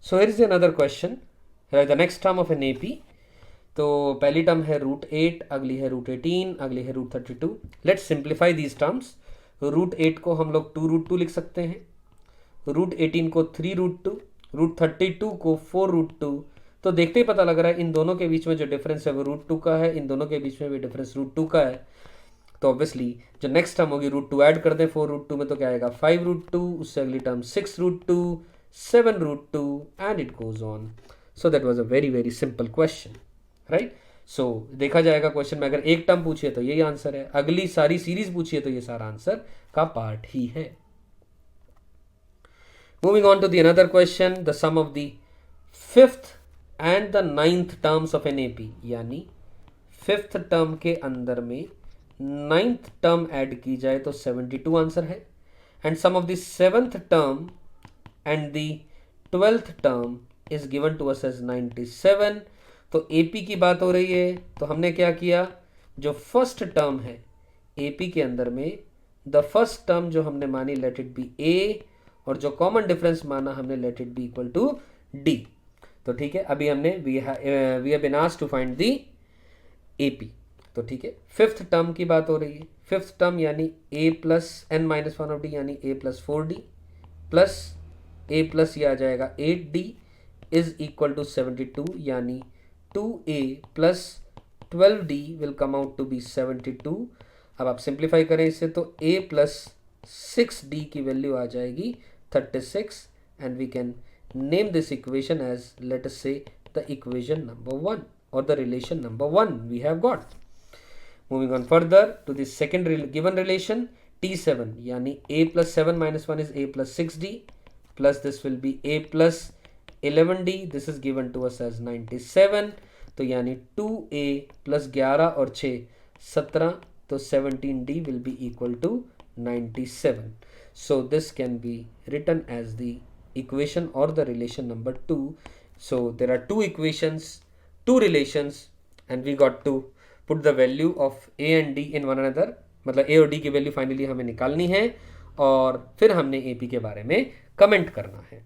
So here is another question, the next term of an AP. तो पहली term है √8, अगली है √18, अगली है √32। Let's simplify these terms. √8 को हम लोग 2√2 लिख सकते हैं, √18 को 3√2, √32 को 4√2। तो देखते ही पता लग रहा है इन दोनों के बीच में जो डिफरेंस है वो √2 का है, इन दोनों के बीच में भी डिफरेंस √2 का है। तो ऑब्वियसली जो नेक्स्ट टर्म होगी √2 ऐड कर दें 4√2 में तो क्या आएगा 5√2, उससे अगली term 6√2, 7√2 and it goes on. So that was a very very simple question, right. So देखा जाएगा क्वेश्चन में अगर एक टर्म पूछिए तो यही आंसर है, अगली सारी सीरीज पूछिए तो ये सारा आंसर का पार्ट ही है। Moving on to the another question, the sum of the fifth and the ninth terms of an AP, यानी फिफ्थ टर्म के अंदर में नाइन्थ टर्म ऐड की जाए तो 72 आंसर है, and sum of the seventh term and the twelfth term is given to us as 97। तो AP की बात हो रही है तो हमने क्या किया, जो फर्स्ट टर्म है एपी के अंदर में, द फर्स्ट टर्म जो हमने मानी लेट इट बी ए, और जो कॉमन डिफरेंस माना हमने let it be equal to d. तो ठीक है, अभी हमने we have been asked to find the AP. तो ठीक है, फिफ्थ टर्म की बात हो रही है, फिफ्थ टर्म यानी a plus n minus one of D यानी a plus 4d plus a plus ये आ जाएगा 8d इज इक्वल टू 72, यानी 2a plus 12d will come out to be 72। अब आप सिंप्लीफाई करें इसे तो a प्लस 6d की वैल्यू आ जाएगी 36, and we can name this equation as let us say the equation number 1 or the relation number 1 we have got. Moving on further to the second given relation T7, यानी a plus 7 minus 1 is a plus 6d, plus this will be a plus 11d, this is given to us as 97। तो यानी 2a plus 11 और 6 17, तो 17d will be equal to 97। So this can be written as the equation or the relation number 2। So there are two equations, two relations, and we got to put the value of a and d in one another। मतलब a और d की value finally हमें निकालनी है और फिर हमने ap के बारे में कमेंट करना है।